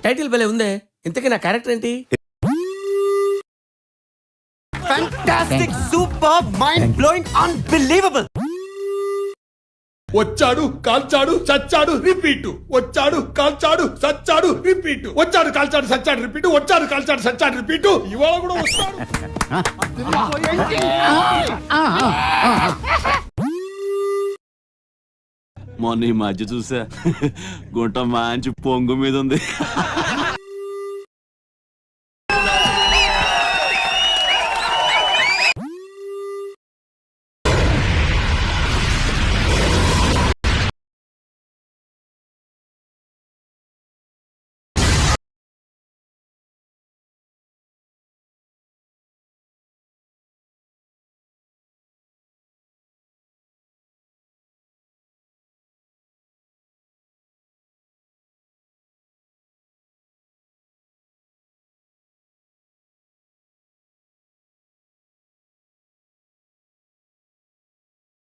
Title భలే ఉందే. ఇంతకీ నా క్యారెక్టర్ ఏంటి? Fantastic, super, mind blowing, unbelievable. వచ్చాడు కాల్చాడు చచ్చాడు రిపీట్, వచ్చాడు కాల్చాడు చచ్చాడు రిపీట్, వచ్చాడు కాల్చాడు చచ్చాడు రిపీట్, వచ్చాడు కాల్చాడు చచ్చాడు రిపీట్. ఇవాళ కూడా వస్తాడు. మొన్న ఈ మధ్య చూసా గుంట మంచి పొంగు మీద ఉంది.